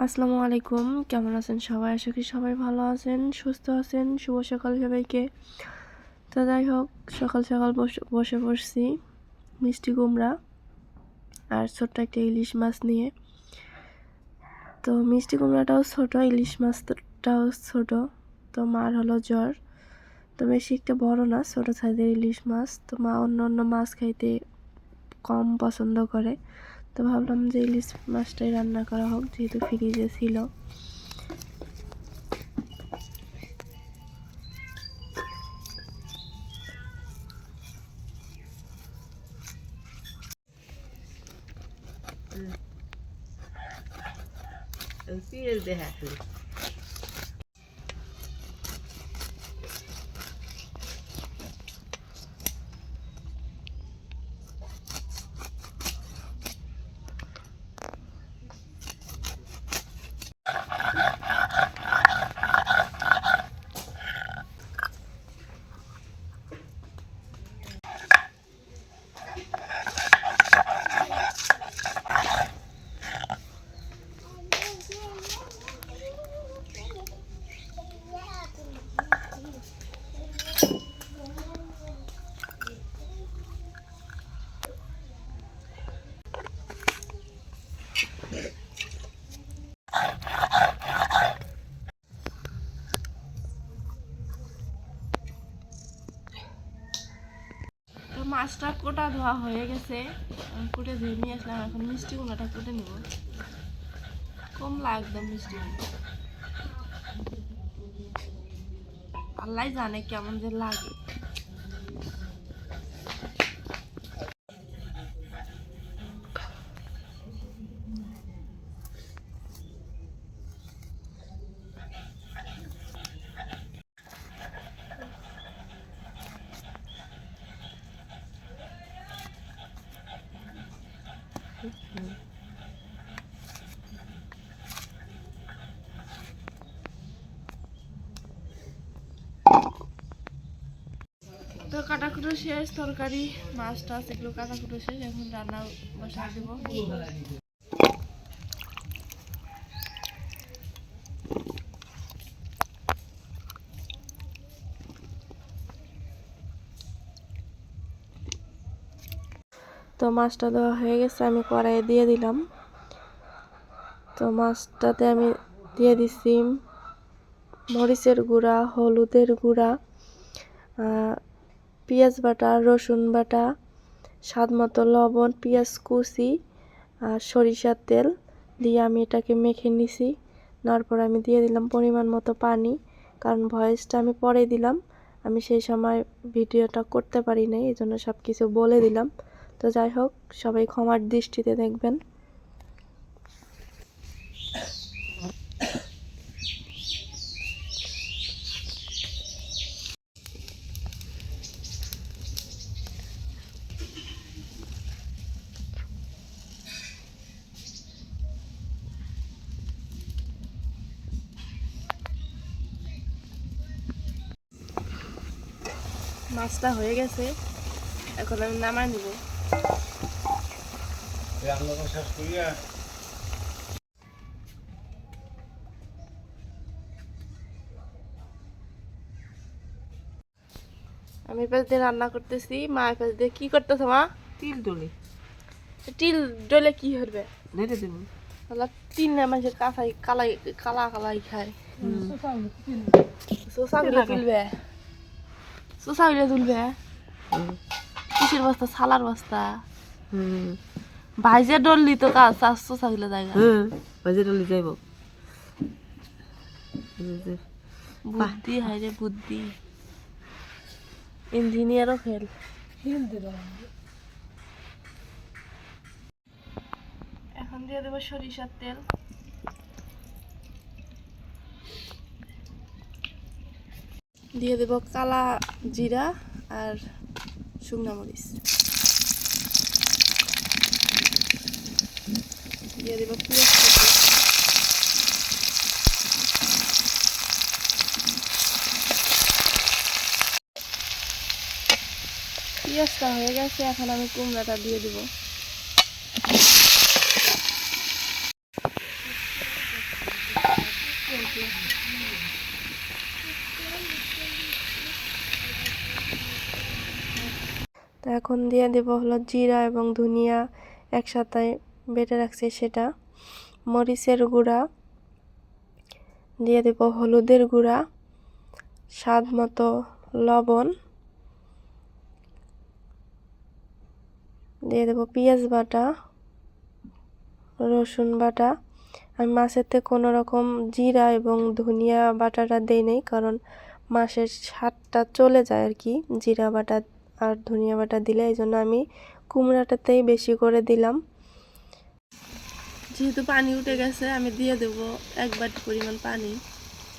আসসালামু আলাইকুম, কেমন আছেন সবাই? আশা করি সবাই ভালো আছেন, সুস্থ আছেন। শুভ সকাল সবাইকে। তো যাই হোক, সকাল সকাল বসে পড়ছি মিষ্টি কুমড়া আর ছোট্ট একটা ইলিশ মাছ নিয়ে। তো মিষ্টি কুমড়াটাও ছোট, ইলিশ মাছটাও ছোট। তো মার হলো জ্বর, তো বেশি একটা বড় না, ছোট সাইজের ইলিশ মাছ। তো মা অন্য অন্য মাছ খাইতে কম পছন্দ করে, তো ভাবলাম যে ইলিশ মাছটাই রান্না করা হোক, যেহেতু ফ্রিজে ছিল। Feel the happy. তো মাছটা কোটা ধোয়া হয়ে গেছে, কুটে ধুয়ে নিয়ে আসলাম। এখন মিষ্টি কুমড়াটা কুটে নিব। কমলা একদম মিষ্টি কুমড়া, আল্লাহ জানে কেমন যে লাগে। তো কাটাকুটো শেষ, তরকারি মাছ টাছ এগুলো কাটাকুটো শেষ। এখন রান্না বসাই দেবো। তো মাছটা দেওয়া হয়ে গেছে, আমি কড়াইয়ে দিয়ে দিলাম। তো মাছটাতে আমি দিয়ে দিচ্ছি মরিচের গুঁড়া, হলুদের গুঁড়া, পেঁয়াজ বাটা, রসুন বাটা, স্বাদ মতো লবণ, পেঁয়াজ কুচি আর সরিষার তেল দিয়ে আমি এটাকে মেখে নিছি। তারপর আমি দিয়ে দিলাম পরিমাণ মতো পানি, কারণ ভয়েসটা আমি পরে দিলাম, আমি সেই সময় ভিডিওটা করতে পারি নাই, এই জন্য সব কিছু বলে দিলাম। তো যাই হোক, সবাই ক্ষমার দৃষ্টিতে দেখবেন। মাছটা হয়ে গেছে, এখন আমি নামাই নিব। আমি এপাশ দিয়ে রান্না করতেছি, মা এপাশ দিয়ে কি করতেছে? মা তিল ডলে তিল ডলে কি হবে? নেড়ে দেব। তাহলে তিল না, মানুষের কাঁচাই কালাই কালা কালাই খায়। শোষা গুলো তুলবে, শোষা গুলো তুলবে। কিসের বস্তা? ছালার বস্তা। ভাইজে ডললি তো কাজ শোষা গুলো জায়গা। ভাইজে ডলে যাইব। বুদ্ধি হাই রে বুদ্ধি, ইঞ্জিনিয়ারও ফেল। এখন দিয়ে দেবো সরিষার তেল, দিয়ে দেব কালা জিরা আর শুকনো মরিচ, দিয়ে দেব পেঁয়াজ কুচি, পেঁয়াজটা হয়ে গেছে। এখন আমি কুমড়াটা দিয়ে দেব। তো এখন দিয়ে দেব হলো জিরা এবং ধনিয়া একসাথে বেটে রাখছি সেটা, মরিচের গুঁড়া, দিয়ে দেব হলুদের গুঁড়া, স্বাদ মতো লবণ, দিয়ে দেব পেঁয়াজ বাটা, রসুন বাটা। আমি মাছেতে কোনো রকম জিরা এবং ধনিয়া বাটাটা দেই নাই, কারণ মাছের স্বাদটা চলে যায় আর কি জিরা বাটা আর ধনিয়া বাটা দিলে, এই জন্য আমি কুমড়াটাতেই বেশি করে দিলাম। যেহেতু পানি উঠে গেছে আমি দিয়ে দেব 1 বাটি পরিমাণ পানি,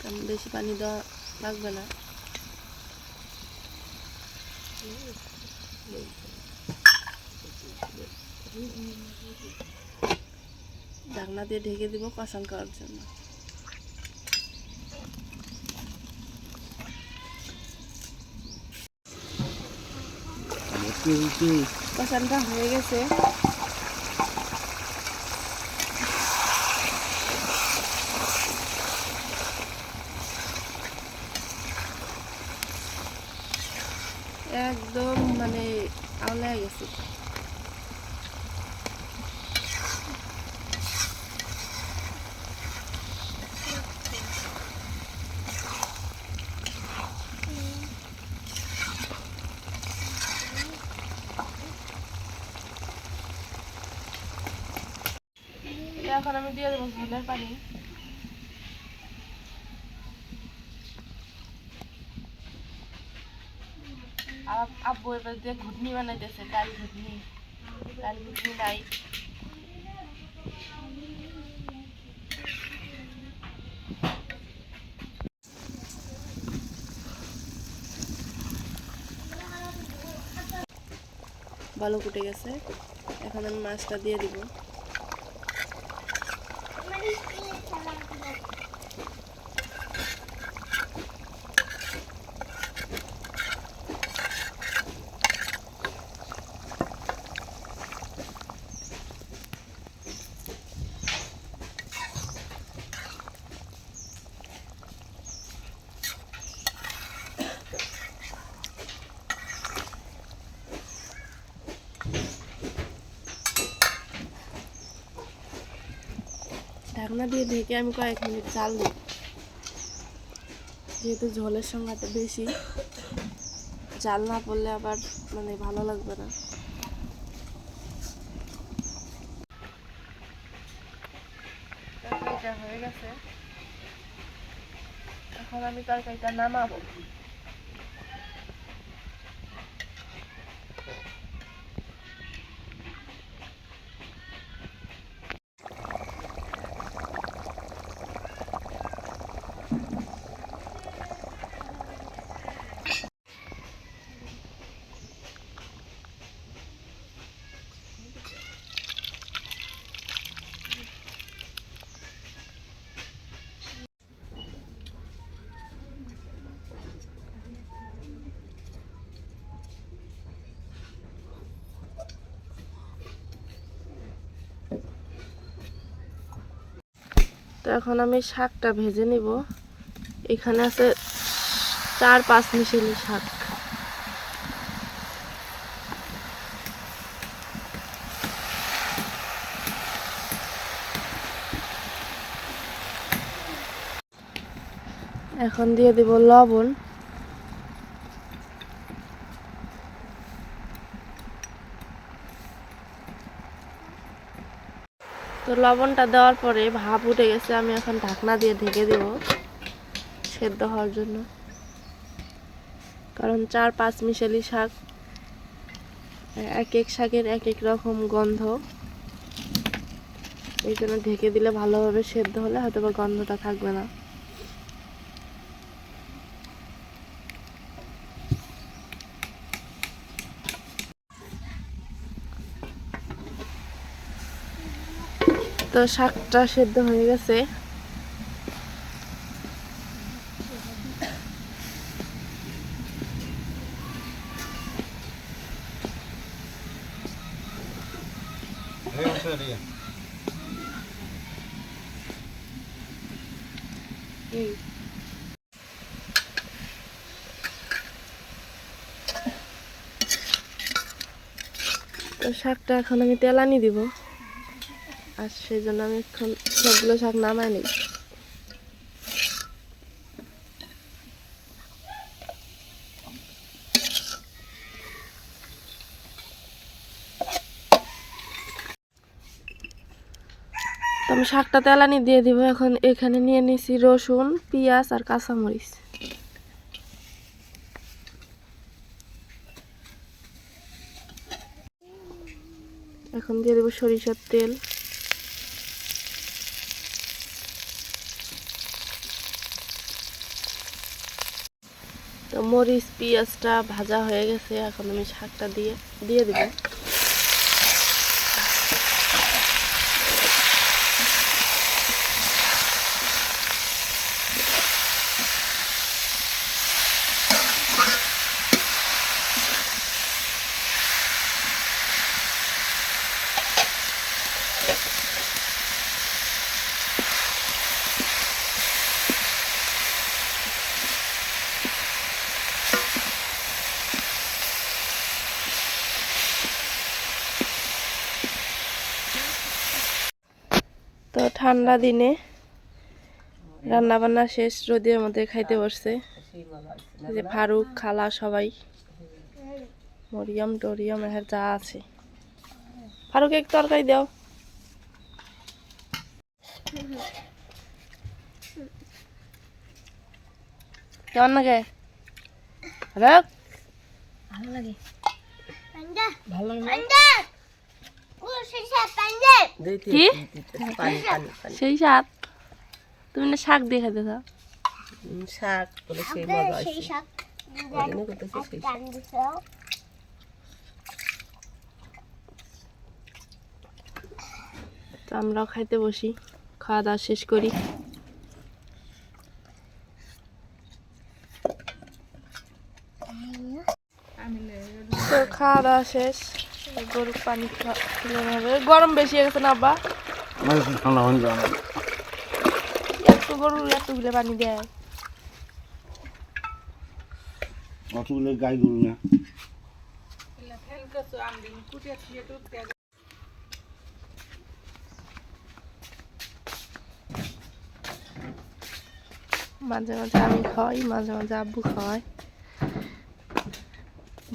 কারণ বেশি পানি দেওয়া লাগবে না। ঢাকনা দিয়ে ঢেকে দিব কষান করার জন্য। কষানটা হয়ে গেছে, একদম মানে আওলা গেছে। এখন আমি দিয়ে দেবো ঝোলের পানি। আর আব্বু এবার দিয়ে ঘুটনি বানাইতেছে, ডাল ঘুটনি নাই। ভালো ফুটে গেছে, এখন আমি মাছটা দিয়ে দিব। ঢাকনা দিয়ে ঢেকে আমি কয়েক মিনিট জাল দিই, যেহেতু ঝোলের সংখ্যাটা বেশি, জাল না পড়লে আবার মানে ভালো লাগবে না। তরকারিটা হয়ে গেছে, এখন আমি তরকারিটা নামাবো। তো এখন আমি শাকটা ভেজে নিব। এখানে আছে 4-5 মিশালি শাক। এখন দিয়ে দিব লবণ, তো লবণটা দেওয়ার পরে ভাপ উঠে গেছে, আমি এখন ঢাকনা দিয়ে ঢেকে দিব সেদ্ধ হওয়ার জন্য, কারণ 4-5 মিশালি শাক, এক এক শাকের এক এক রকম গন্ধ, এই জন্য ঢেকে দিলে ভালোভাবে সেদ্ধ হলে হয়তো বা গন্ধটা থাকবে না। তো শাকটা সেদ্ধ হয়ে গেছে, তো শাকটা এখন আমি তেলানি দিব, আর সেই জন্য আমি এখন সবগুলো শাক নামাই নিই। তো আমি শাকটা তেলানি দিয়ে দিব। এখন এখানে নিয়ে নিছি রসুন, পেঁয়াজ আর কাঁচামরিচ। এখন দিয়ে দেবো সরিষার তেল। তো মরিচ পেঁয়াজটা ভাজা হয়ে গেছে, এখন আমি শাকটা দিয়ে দেব। তো ঠান্ডা দিনে রান্না বান্না শেষ, রোদের মধ্যে খাইতে বসছে যে ফারুক, খালা সবাই, মরিয়ম টরিয়ম এর যা আছে। ফারুক এক তরকারি দাও। কেমন লাগে? ফারুক ভালো লাগে। কি সেই শাক? তুমি না শাক দিয়ে খাইতে চাও? শাক বলে সেই মজা আছে। তো আমরাও খাইতে বসি, খাওয়া দাওয়া শেষ করি। তো খাওয়া দাওয়া শেষ, গরুর পানি খেলে হবে। গরম বেশি হয়ে গেছে না আব্বা? একটু গরু এতগুলো পানি দেয়। অতগুলো গাই গরু না। মাঝে মাঝে আমি খাওয়াই, মাঝে মাঝে আব্বু খাওয়ায়।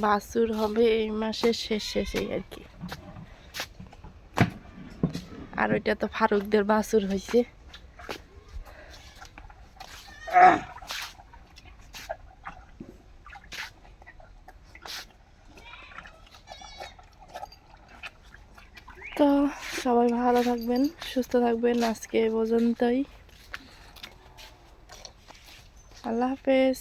বাছুর হবে এই মাসের শেষেই আর কি। আর ওইটা তো ফারুকদের বাছুর হয়েছে। তো সবাই ভালো থাকবেন, সুস্থ থাকবেন। আজকে এ পর্যন্তই। আল্লাহ হাফেজ।